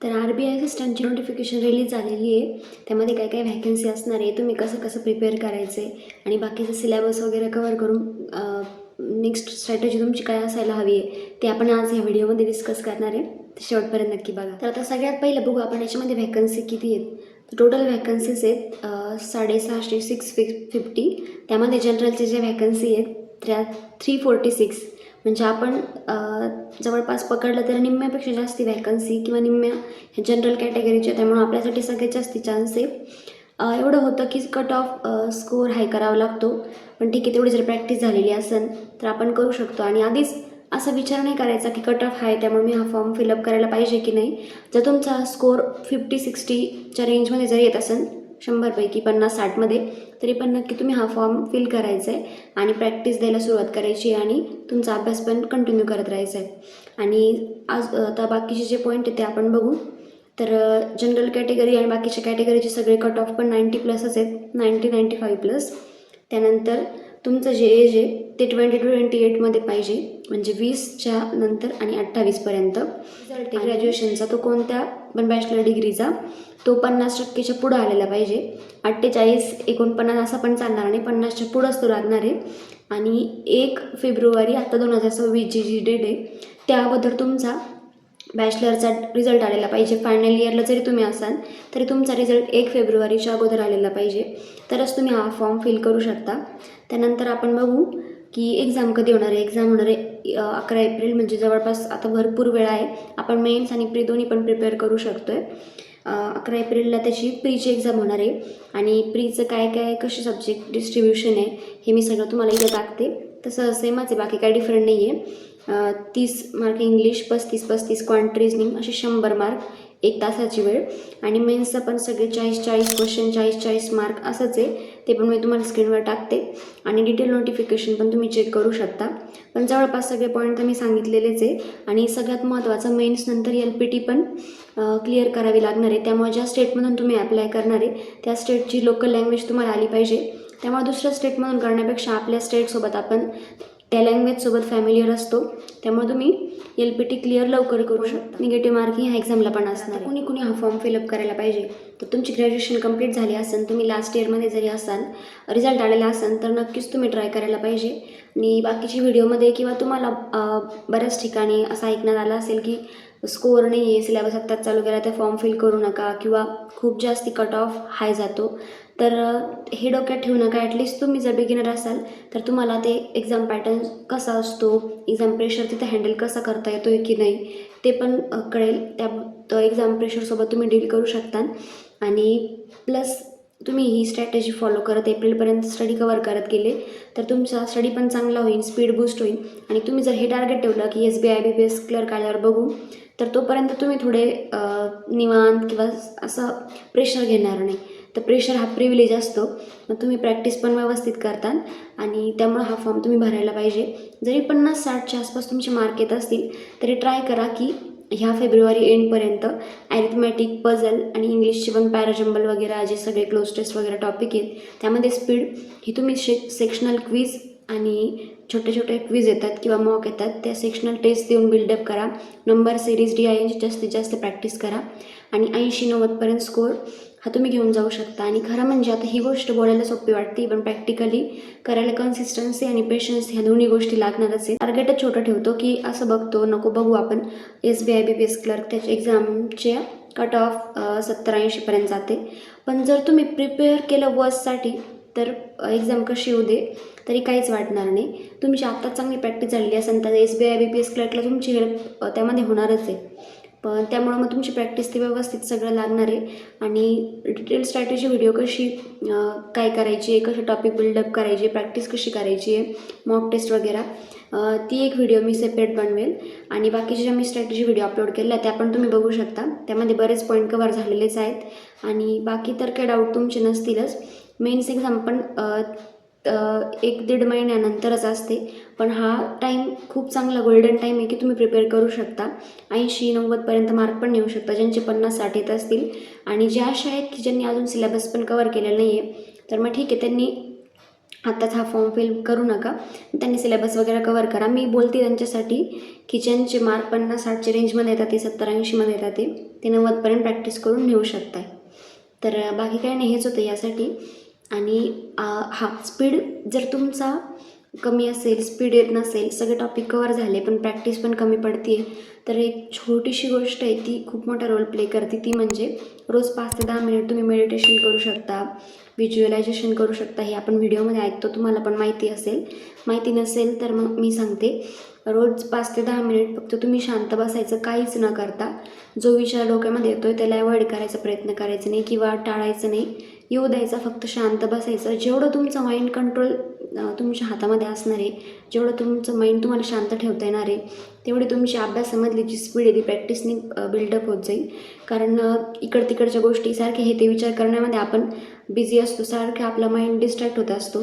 तर RBI असिस्टंटची notification release झालेली आहे. त्यामध्ये काय काय व्हॅकन्सी असणार आहे, तुम्ही कसं कसं प्रिपेअर करायचं आहे आणि बाकीचं सिलेबस वगैरे कवर करून नेक्स्ट स्ट्रॅटेजी तुमची काय असायला हवी आहे ते आपण आज ह्या व्हिडिओमध्ये डिस्कस करणार आहे. तर शेवटपर्यंत नक्की बघा. तर आता सगळ्यात पहिलं बघू आपण याच्यामध्ये व्हॅकन्सी किती आहेत. तर टोटल व्हॅकन्सीज आहेत 650 650. त्यामध्ये जनरलचे जे व्हॅकन्सी आहेत त्या 346. म्हणजे आपण जवळपास पकडलं तर निम्म्यापेक्षा जास्ती व्हॅकन्सी किंवा निम्म्या जनरल कॅटेगरीच्या, त्यामुळे आपल्यासाठी सगळ्यात जास्ती चान्स आहे. एवढं होतं की कट ऑफ स्कोअर हाय करावा लागतो, पण ठीक आहे, तेवढी जर प्रॅक्टिस झालेली असेल तर आपण करू शकतो. आणि आधीच असा विचार नाही करायचा की कट ऑफ आहे त्यामुळे मी हा फॉर्म फिलअप करायला पाहिजे की नाही. जर तुमचा स्कोअर 50-60च्या रेंजमध्ये जर येत असेल 100पैकी 50-60मध्ये, तरी पण नक्की तुम्ही हा फॉर्म फिल करायचा आहे आणि प्रॅक्टिस द्यायला सुरुवात करायची आणि तुमचा अभ्यास पण कंटिन्यू करत राहायचा आहे. आणि आज आता बाकीचे जे पॉईंट आहेत ते आपण बघू. तर जनरल कॅटेगरी आणि बाकीच्या कॅटेगरीचे सगळे कट ऑफ पण 90+च आहेत, 90-95+. त्यानंतर तुमचं जे एज आहे ते 20 to 28मध्ये पाहिजे, म्हणजे 20च्या नंतर आणि 28पर्यंत. रिझल्ट आहे ग्रॅज्युएशनचा तो कोणत्या पण बॅचलर डिग्रीचा तो 50%च्या पुढं आलेला पाहिजे. 48-49 असं पण चालणार नाही, 50च्या पुढंच तो लागणार आहे. आणि 1 फेब्रुवारी आता 2026 जी डेट आहे त्या अगोदर तुमचा बॅचलरचा रिझल्ट आलेला पाहिजे. फायनल इयरला जरी तुम्ही असाल तरी तुमचा रिझल्ट 1 फेब्रुवारीच्या अगोदर आलेला पाहिजे, तरच तुम्ही हा फॉर्म फिल करू शकता. त्यानंतर आपण बघू की एक्झाम कधी होणार आहे. एक्झाम होणार आहे 11 एप्रिल, म्हणजे जवळपास आता भरपूर वेळ आहे. आपण मेन्स आणि प्री दोन्ही पण प्रिपेअर करू शकतो आहे. 11 एप्रिलला त्याची प्रीची एक्झाम होणार आहे. आणि प्रीचं काय काय कसे सब्जेक्ट डिस्ट्रीब्युशन आहे हे मी सगळं तुम्हाला इथं टाकते. तसं सेमच आहे, बाकी काही डिफरंट नाही आहे. 30 मार्क इंग्लिश, 35 क्वांट रिजनिंग, असे 100 मार्क 1 तासाची वेळ. आणि मेन्सचं पण सगळे 40 क्वेश्चन, 40 मार्क असंच आहे. ते पण मी तुम्हाला स्क्रीनवर टाकते आणि डिटेल नोटिफिकेशन पण तुम्ही चेक करू शकता. पण जवळपास सगळे पॉईंट तर मी सांगितलेलेच आहे. आणि सगळ्यात महत्त्वाचं मेन्स नंतर LPT पण क्लिअर करावी लागणार आहे. त्यामुळे ज्या स्टेटमधून तुम्ही अप्लाय करणार आहे त्या स्टेटची लोकल लँग्वेज तुम्हाला आली पाहिजे. त्यामुळे दुसऱ्या स्टेटमधून करण्यापेक्षा आपल्या स्टेटसोबत आपण त्या लँग्वेजसोबत फॅमिलियर असतो, त्यामुळे तुम्ही LPT क्लिअर लवकर करू शकता. निगेटिव्ह मार्किंग ह्या एक्झामला पण असणार. कुणी कुणी हा फॉर्म फिलअप करायला पाहिजे, तर तुमची ग्रॅज्युएशन कंप्लीट झाली असेल, तुम्ही लास्ट इयरमध्ये जरी असाल, रिझल्ट आलेला असेल तर नक्कीच तुम्ही ट्राय करायला पाहिजे. आणि बाकीची व्हिडिओमध्ये किंवा तुम्हाला बऱ्याच ठिकाणी असं ऐकण्यात आलं असेल की स्कोअर नाही आहे, सिलेबस आत्ताच चालू केला तर फॉर्म फिल करू नका किंवा खूप जास्ती कट ऑफ हाय जातो. तर हे डोक्यात ठेवू नका. ॲटलिस्ट तुम्ही जर बिगिनर असाल तर तुम्हाला ते एक्झाम पॅटर्न कसा असतो, एक्झाम प्रेशर तिथं हँडल कसा करता येतो आहे की नाही ते पण कळेल. त्या एक्झाम प्रेशरसोबत तुम्ही डील करू शकता. आणि प्लस तुम्ही ही स्ट्रॅटेजी फॉलो करत एप्रिलपर्यंत स्टडी कवर करत गेले तर तुमचा स्टडी पण चांगला होईल, स्पीड बूस्ट होईल. आणि तुम्ही जर हे टार्गेट ठेवलं की SBI IBPS क्लर्क आल्यावर बघू, तर तोपर्यंत तुम्ही थोडे निवांत किंवा असं प्रेशर घेणार नाही. तर प्रेशर हा प्रिव्हिलेज असतो, मग तुम्ही प्रॅक्टिस पण व्यवस्थित करता आणि त्यामुळे हा फॉर्म तुम्ही भरायला पाहिजे. जरी 50-60च्या आसपास तुमचे मार्क येत असतील तरी ट्राय करा की ह्या फेब्रुवारी एंडपर्यंत ॲरिथमॅटिक, पझल आणि इंग्लिशचे पण पॅराजंबल वगैरे जे सगळे क्लोज टेस्ट वगैरे टॉपिक आहेत त्यामध्ये स्पीड ही तुम्ही सेक्शनल क्विज आणि छोटे छोटे क्विज येतात किंवा मॉक येतात, त्या सेक्शनल टेस्ट देऊन बिल्डअप करा. नंबर सिरीज DINची जास्तीत जास्त प्रॅक्टिस करा आणि 80-90पर्यंत स्कोअर हा तुम्ही घेऊन जाऊ शकता. आणि खरं म्हणजे आता ही गोष्ट बोलायला सोपी वाटते, पण प्रॅक्टिकली करायला कन्सिस्टन्सी आणि पेशन्स ह्या दोन्ही गोष्टी लागणारच आहे. टार्गेटच छोटं ठेवतो की असं बघतो नको बघू आपण SBI IBPS क्लर्क त्याच्या एक्झामच्या कट ऑफ 70-80पर्यंत जाते. पण जर तुम्ही प्रिपेअर केलं वर्स्टसाठी तर एक्झाम कशी येऊ दे तरी काहीच वाटणार नाही. तुमची आत्ताच चांगली प्रॅक्टिस झालेली असेल तर SBI IBPS क्लर्कला तुमची हेल्प त्यामध्ये होणारच आहे. पण त्यामुळं मग तुमची प्रॅक्टिस ती व्यवस्थित सगळं लागणार आहे. आणि डिटेल स्ट्रॅटेजी व्हिडिओ कशी काय करायची आहे, कशी टॉपिक बिल्डअप करायची आहे, प्रॅक्टिस कशी करायची आहे, मॉक टेस्ट वगैरे, ती एक व्हिडिओ मी सेपरेट बनवेल. आणि बाकीच्या ज्या मी स्ट्रॅटेजी व्हिडिओ अपलोड केल्या त्या पण तुम्ही बघू शकता, त्यामध्ये बरेच पॉईंट कवर झालेलेच आहेत. आणि बाकी तर काही डाऊट तुमचे नसतीलच. मेन्स एक्झाम पण 1-1.5 महिन्यानंतरच असते, पण हा टाईम खूप चांगला गोल्डन टाईम आहे की तुम्ही प्रिपेअर करू शकता. 80-90पर्यंत मार्क पण नेऊ शकता ज्यांचे 50-60 येत असतील. आणि ज्या अशा आहेत की ज्यांनी अजून सिलेबस पण कवर केलेला नाही आहे तर मग ठीक आहे, त्यांनी आत्ताच हा फॉर्म फिल करू नका, त्यांनी सिलेबस वगैरे कवर करा. मी बोलते त्यांच्यासाठी की ज्यांचे मार्क 50-60च्या रेंजमध्ये येतात, ते 70-80मध्ये येतात, ते 90पर्यंत प्रॅक्टिस करून नेऊ शकताय. तर बाकी काही नाही, हेच होतं यासाठी. आणि स्पीड जर तुमचा कमी असेल, स्पीड येत नसेल, सगळे टॉपिक कवर झाले पण प्रॅक्टिस पण कमी पडते आहे, तर एक छोटीशी गोष्ट आहे ती खूप मोठा रोल प्ले करते. ती म्हणजे रोज 5 ते 10 मिनिट तुम्ही मेडिटेशन करू शकता, व्हिज्युअलायझेशन करू शकता. हे आपण व्हिडिओमध्ये ऐकतो, तुम्हाला पण माहिती असेल. माहिती नसेल तर मग मी सांगते. रोज 5 ते 10 मिनिट फक्त तुम्ही शांत बसायचं, काहीच न करता. जो विचार डोक्यामध्ये येतोय त्याला अवॉइड करायचा प्रयत्न करायचा नाही किंवा टाळायचं नाही, येऊ द्यायचा. फक्त शांत बसायचं. जेवढं तुमचं माइंड कंट्रोल तुमच्या हातामध्ये असणार आहे, जेवढं तुमचं माइंड तुम्हाला शांत ठेवता येणार आहे, तेवढी तुमची अभ्यासामधली जी स्पीड आहे ती प्रॅक्टिसने बिल्डअप होत जाईल. कारण तिकडच्या गोष्टी सारखे हे ते विचार करण्यामध्ये आपण बिझी असतो, सारखं आपला माइंड डिस्ट्रॅक्ट होत असतो.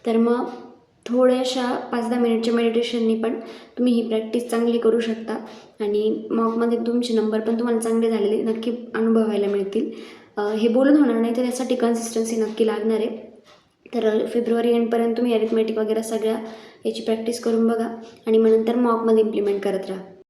तर मग थोड्याशा 5-10 मिनिटच्या मेडिटेशननी पण तुम्ही ही प्रॅक्टिस चांगली करू शकता आणि मॉकमध्ये तुमचे नंबर पण तुम्हाला चांगले झालेले नक्की अनुभवायला मिळतील. हे बोलून होणार नाही, तर त्यासाठी कन्सिस्टन्सी नक्की लागणार आहे. तर फेब्रुवारी एंडपर्यंत तुम्ही अरिथमेटिक वगैरे सगळ्या याची प्रॅक्टिस करून बघा आणि मग नंतर मॉकमध्ये इम्प्लिमेंट करत राहा.